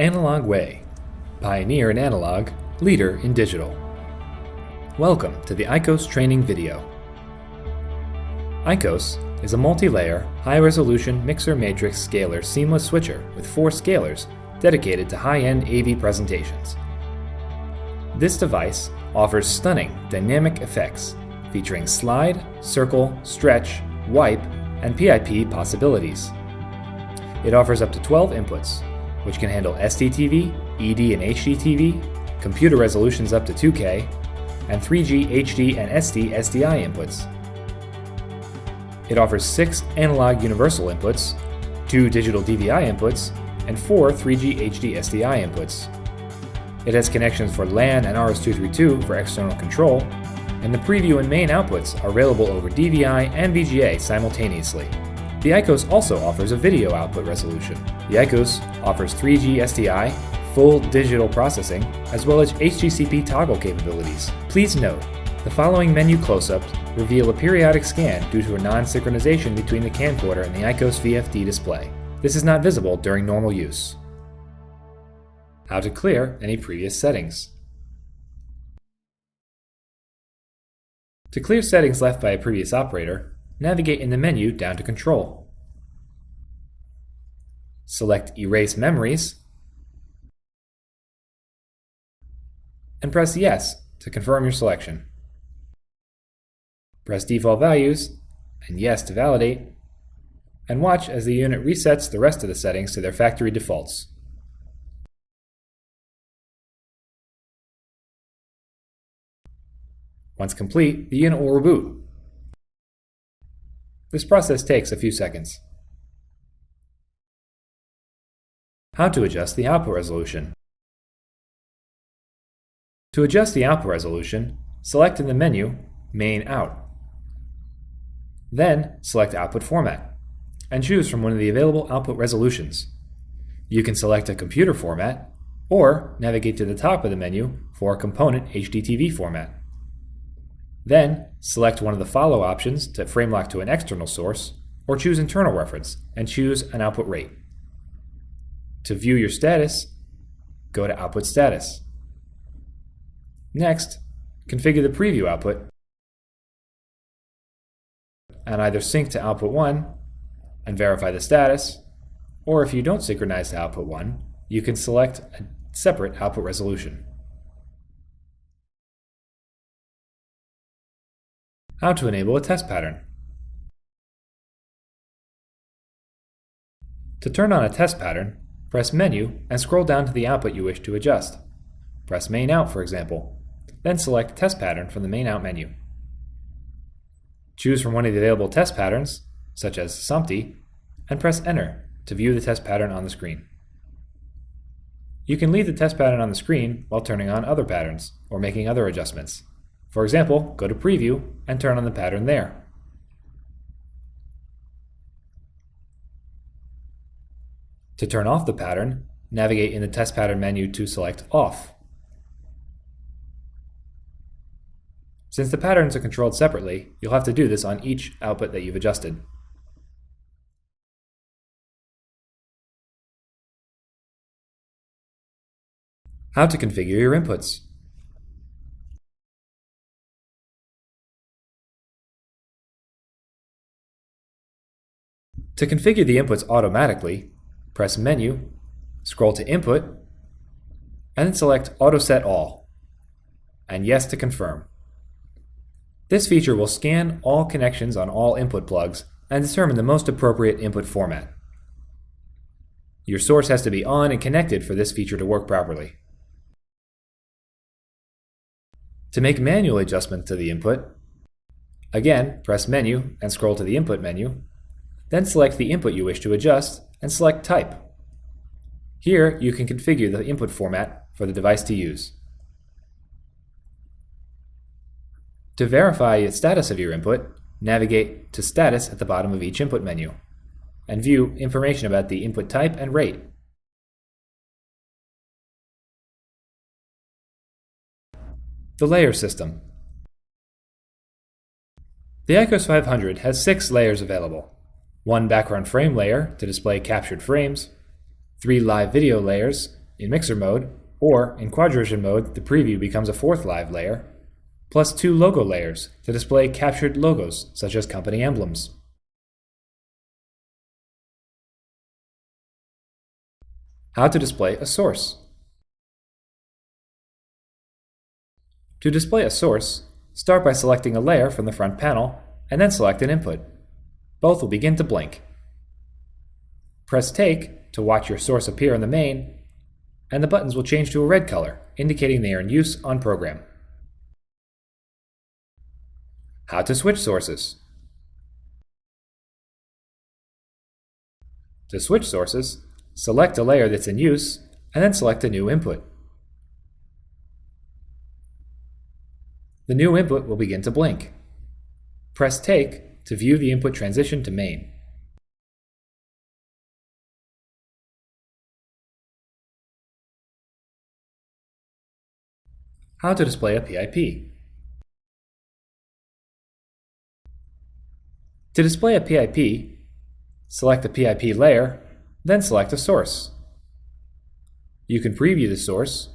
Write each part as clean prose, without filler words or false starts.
Analog Way. Pioneer in analog, leader in digital. Welcome to the Eikos training video. Eikos is a multi-layer, high-resolution mixer matrix scaler seamless switcher with 4 scalers dedicated to high-end AV presentations. This device offers stunning dynamic effects featuring slide, circle, stretch, wipe, and PIP possibilities. It offers up to 12 inputs, which can handle SDTV, ED and HD-TV, computer resolutions up to 2K, and 3G, HD, and SD-SDI inputs. It offers 6 analog universal inputs, 2 digital DVI inputs, and 4 3G HD-SDI inputs. It has connections for LAN and RS-232 for external control, and the preview and main outputs are available over DVI and VGA simultaneously. The Eikos also offers a video output resolution. The Eikos offers 3G SDI, full digital processing, as well as HDCP toggle capabilities. Please note, the following menu close-ups reveal a periodic scan due to a non-synchronization between the camcorder and the Eikos VFD display. This is not visible during normal use. How to clear any previous settings. To clear settings left by a previous operator, navigate in the menu down to Control. Select Erase Memories, and press Yes to confirm your selection. Press Default Values and Yes to validate, and watch as the unit resets the rest of the settings to their factory defaults. Once complete, the unit will reboot. This process takes a few seconds. How to adjust the output resolution. To adjust the output resolution, select in the menu Main Out. Then select Output Format and choose from one of the available output resolutions. You can select a computer format or navigate to the top of the menu for a component HDTV format. Then, select one of the follow options to frame lock to an external source, or choose internal reference and choose an output rate. To view your status, go to Output Status. Next, configure the preview output and either sync to output 1 and verify the status, or if you don't synchronize to output 1, you can select a separate output resolution. How to enable a test pattern. To turn on a test pattern, press Menu and scroll down to the output you wish to adjust. Press Main Out, for example, then select Test Pattern from the Main Out menu. Choose from one of the available test patterns, such as SMPTE, and press Enter to view the test pattern on the screen. You can leave the test pattern on the screen while turning on other patterns or making other adjustments. For example, go to Preview and turn on the pattern there. To turn off the pattern, navigate in the Test Pattern menu to select Off. Since the patterns are controlled separately, you'll have to do this on each output that you've adjusted. How to configure your inputs. To configure the inputs automatically, press Menu, scroll to Input, and then select Auto Set All, and Yes to confirm. This feature will scan all connections on all input plugs and determine the most appropriate input format. Your source has to be on and connected for this feature to work properly. To make manual adjustments to the input, again, press Menu and scroll to the Input menu, then select the input you wish to adjust and select Type. Here you can configure the input format for the device to use. To verify the status of your input, navigate to Status at the bottom of each input menu and view information about the input type and rate. The layer system. The Eikos 500 has 6 layers available. 1 background frame layer to display captured frames, 3 live video layers, in mixer mode, or in Quadravision mode, the preview becomes a fourth live layer, plus 2 logo layers to display captured logos such as company emblems. How to display a source. To display a source, start by selecting a layer from the front panel and then select an input. Both will begin to blink. Press Take to watch your source appear in the main, and the buttons will change to a red color, indicating they are in use on program. How to switch sources. To switch sources, select a layer that's in use, and then select a new input. The new input will begin to blink. Press Take to view the input transition to main. How to display a PIP. To display a PIP, select the PIP layer, then select a source. You can preview the source,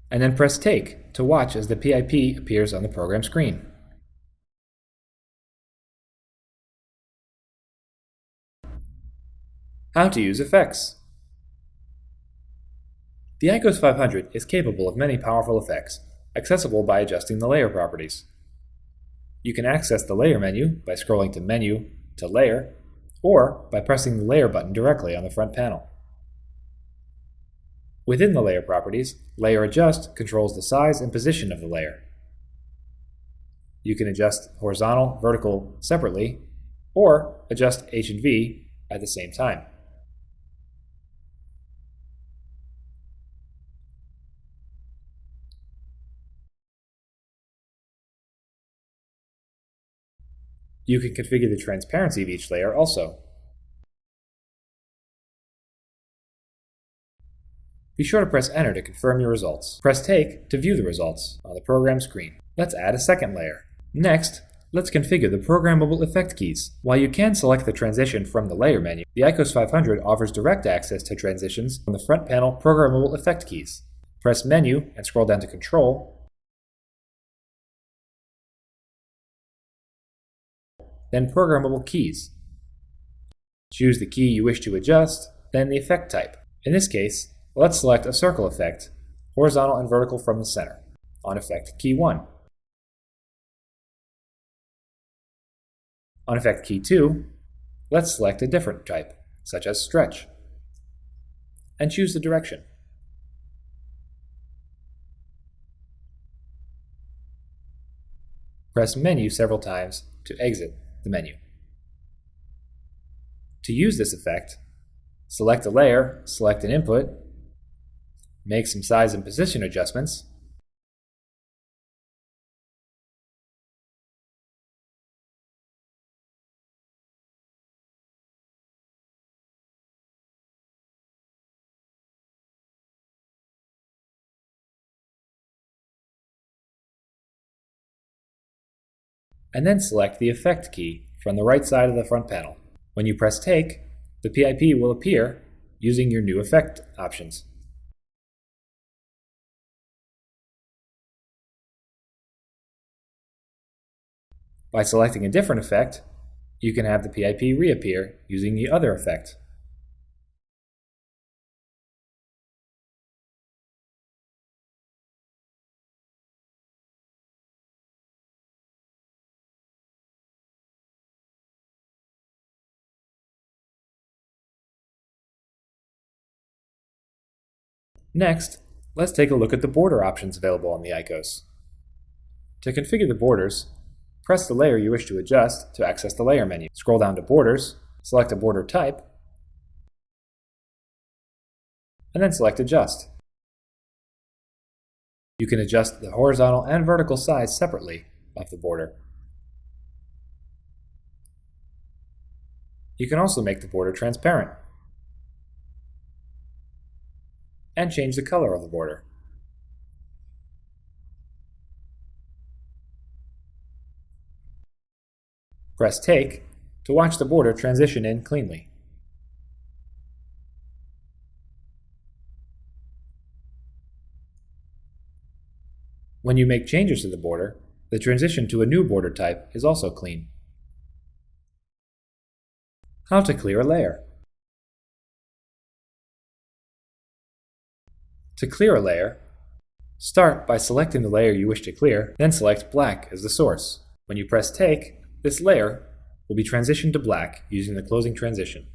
and then press Take to watch as the PIP appears on the program screen. How to use effects. The Eikos 500 is capable of many powerful effects, accessible by adjusting the layer properties. You can access the Layer menu by scrolling to Menu to Layer, or by pressing the Layer button directly on the front panel. Within the layer properties, Layer Adjust controls the size and position of the layer. You can adjust horizontal, vertical separately, or adjust H and V at the same time. You can configure the transparency of each layer also. Be sure to press Enter to confirm your results. Press Take to view the results on the program screen. Let's add a second layer. Next, let's configure the programmable effect keys. While you can select the transition from the Layer menu, the Eikos 500 offers direct access to transitions from the front panel programmable effect keys. Press Menu and scroll down to Control, then Programmable Keys. Choose the key you wish to adjust, then the effect type. In this case, let's select a circle effect, horizontal and vertical from the center, on effect key 1. On effect key 2, let's select a different type, such as stretch, and choose the direction. Press Menu several times to exit the menu. To use this effect, select a layer, select an input, make some size and position adjustments, and then select the Effect key from the right side of the front panel. When you press Take, the PIP will appear using your new effect options. By selecting a different effect, you can have the PIP reappear using the other effect. Next, let's take a look at the border options available on the Eikos. To configure the borders, press the layer you wish to adjust to access the Layer menu. Scroll down to Borders, select a border type, and then select Adjust. You can adjust the horizontal and vertical size separately of the border. You can also make the border transparent and change the color of the border. Press Take to watch the border transition in cleanly. When you make changes to the border, the transition to a new border type is also clean. How to clear a layer. To clear a layer, start by selecting the layer you wish to clear, then select black as the source. When you press Take, this layer will be transitioned to black using the closing transition.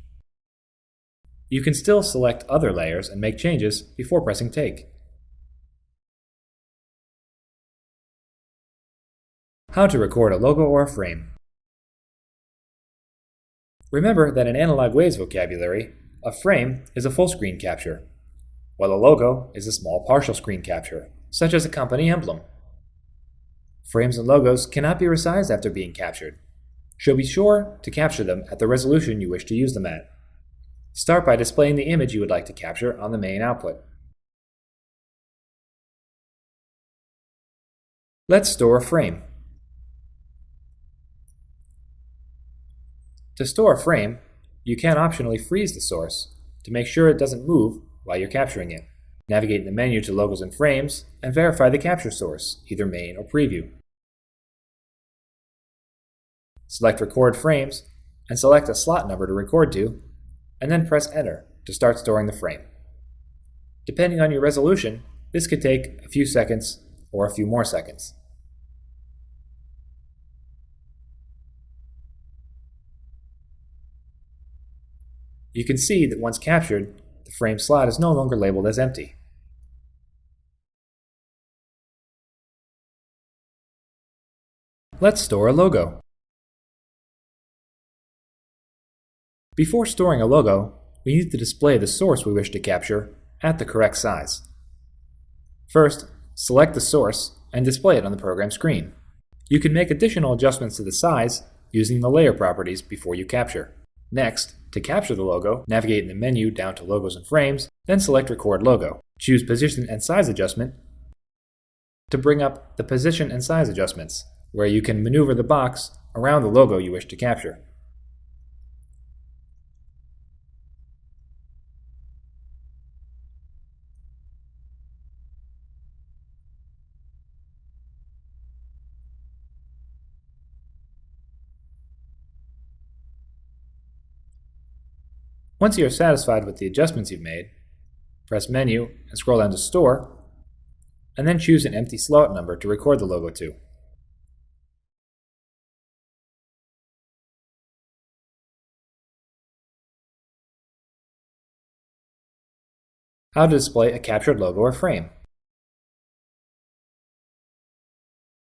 You can still select other layers and make changes before pressing Take. How to record a logo or a frame. Remember that in Analog Waves vocabulary, a frame is a full screen capture, while a logo is a small partial screen capture, such as a company emblem. Frames and logos cannot be resized after being captured, so be sure to capture them at the resolution you wish to use them at. Start by displaying the image you would like to capture on the main output. Let's store a frame. To store a frame, you can optionally freeze the source to make sure it doesn't move while you're capturing it. Navigate in the menu to Logos and Frames and verify the capture source, either Main or Preview. Select Record Frames and select a slot number to record to, and then press Enter to start storing the frame. Depending on your resolution, this could take a few seconds or a few more seconds. You can see that once captured, the frame slot is no longer labeled as empty. Let's store a logo. Before storing a logo, we need to display the source we wish to capture at the correct size. First, select the source and display it on the program screen. You can make additional adjustments to the size using the layer properties before you capture. Next, to capture the logo, navigate in the menu down to Logos and Frames, then select Record Logo. Choose Position and Size Adjustment to bring up the Position and Size Adjustments, where you can maneuver the box around the logo you wish to capture. Once you are satisfied with the adjustments you've made, press Menu and scroll down to Store, and then choose an empty slot number to record the logo to. How to display a captured logo or frame.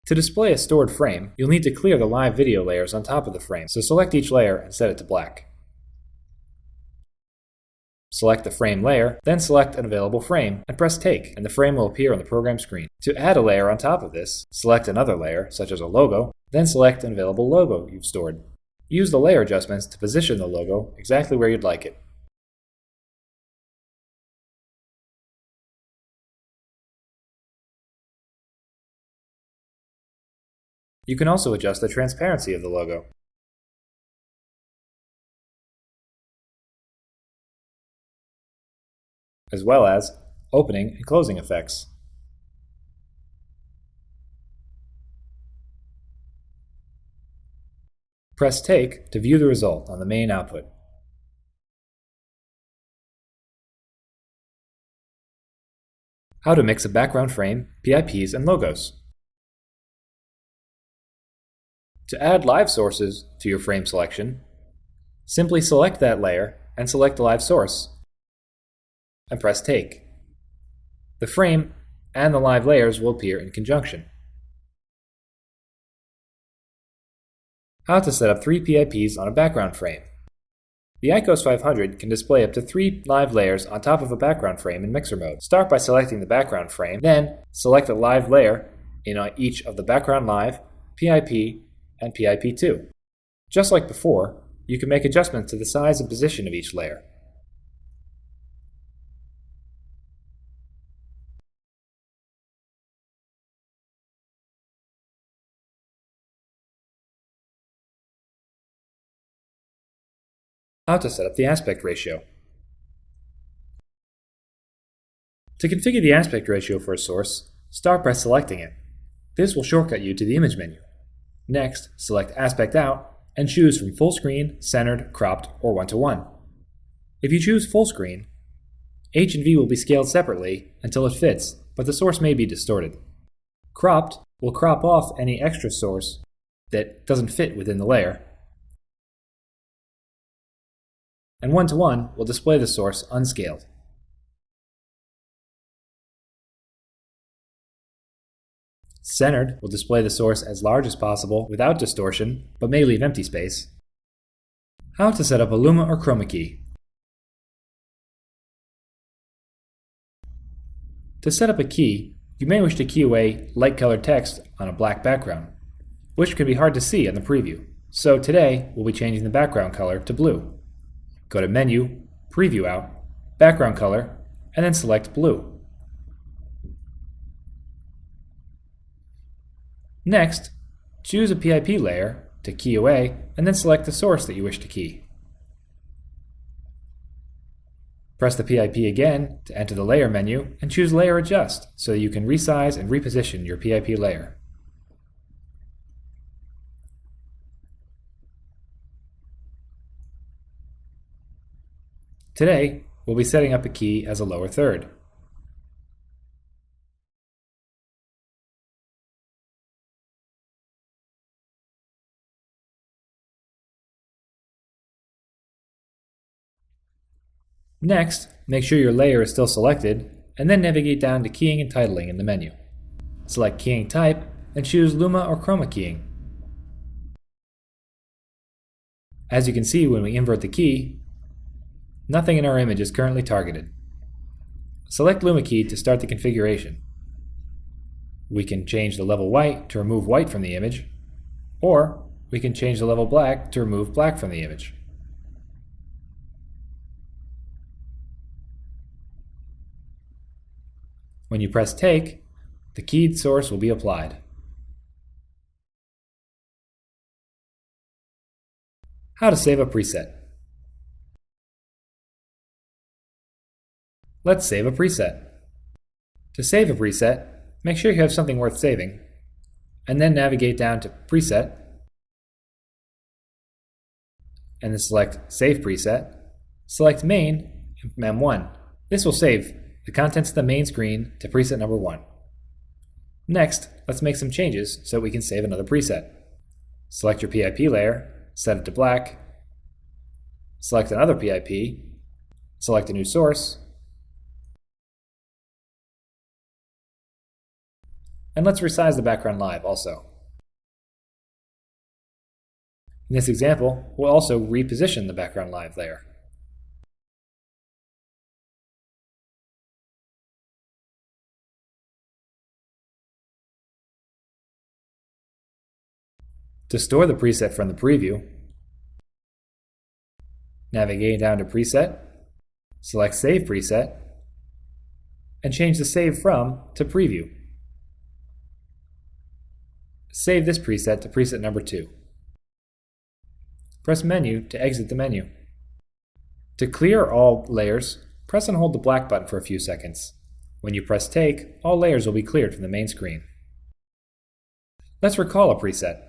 To display a stored frame, you'll need to clear the live video layers on top of the frame, so select each layer and set it to black. Select the frame layer, then select an available frame, and press Take, and the frame will appear on the program screen. To add a layer on top of this, select another layer, such as a logo, then select an available logo you've stored. Use the layer adjustments to position the logo exactly where you'd like it. You can also adjust the transparency of the logo. As well as opening and closing effects. Press Take to view the result on the main output. How to mix a background frame, PIPs, and logos. To add live sources to your frame selection, simply select that layer and select the live source, and press Take. The frame and the live layers will appear in conjunction. How to set up 3 PIPs on a background frame. The Eikos 500 can display up to 3 live layers on top of a background frame in mixer mode. Start by selecting the background frame, then select a live layer in each of the background live, PIP, and PIP2. Just like before, you can make adjustments to the size and position of each layer. How to set up the aspect ratio. To configure the aspect ratio for a source, start by selecting it, This will shortcut you to the image menu. Next, select Aspect Out and choose from Full Screen, Centered, Cropped, or 1:1. If you choose Full Screen, H and V will be scaled separately until it fits, but the source may be distorted. Cropped will crop off any extra source that doesn't fit within the layer. And 1:1 will display the source unscaled. Centered will display the source as large as possible without distortion, but may leave empty space. How to set up a Luma or chroma key. To set up a key, you may wish to key away light-colored text on a black background, which can be hard to see on the preview. So today, we'll be changing the background color to blue. Go to Menu, Preview Out, Background Color, and then select Blue. Next, choose a PIP layer to key away and then select the source that you wish to key. Press the PIP again to enter the Layer menu and choose Layer Adjust so that you can resize and reposition your PIP layer. Today, we'll be setting up a key as a lower third. Next, make sure your layer is still selected, and then navigate down to Keying and Titling in the menu. Select Keying Type, and choose Luma or Chroma Keying. As you can see when we invert the key, nothing in our image is currently targeted. Select Luma key to start the configuration. We can change the level white to remove white from the image, or we can change the level black to remove black from the image. When you press Take, the keyed source will be applied. How to save a preset. Let's save a preset. To save a preset, make sure you have something worth saving, and then navigate down to Preset, and then select Save Preset. Select Main and M1. This will save the contents of the main screen to preset number 1. Next, let's make some changes so we can save another preset. Select your PIP layer, set it to black, select another PIP, select a new source, and let's resize the background live also. In this example, we'll also reposition the background live layer. To store the preset from the preview, navigate down to Preset, select Save Preset, and change the Save From to Preview. Save this preset to preset number 2. Press Menu to exit the menu. To clear all layers, press and hold the black button for a few seconds. When you press Take, all layers will be cleared from the main screen. Let's recall a preset.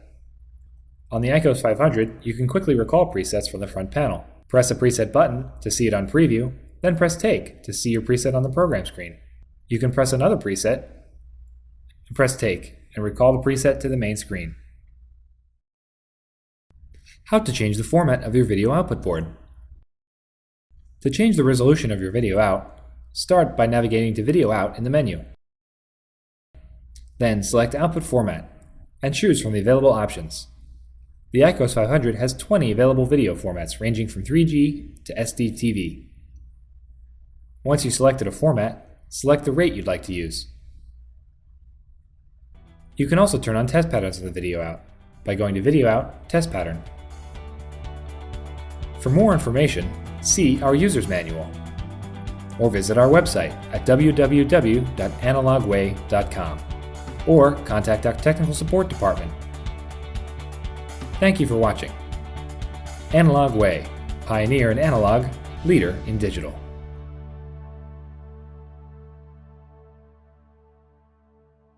On the Eikos 500, you can quickly recall presets from the front panel. Press a preset button to see it on preview, then press Take to see your preset on the program screen. You can press another preset and press Take and recall the preset to the main screen. How to change the format of your video output board. To change the resolution of your video out, start by navigating to Video Out in the menu. Then select Output Format and choose from the available options. The Eikos 500 has 20 available video formats ranging from 3G to SD-TV. Once you've selected a format, select the rate you'd like to use. You can also turn on test patterns of the video out by going to Video Out, Test Pattern. For more information, see our User's Manual, or visit our website at www.analogway.com, or contact our technical support department. Thank you for watching. Analog Way, pioneer in analog, leader in digital.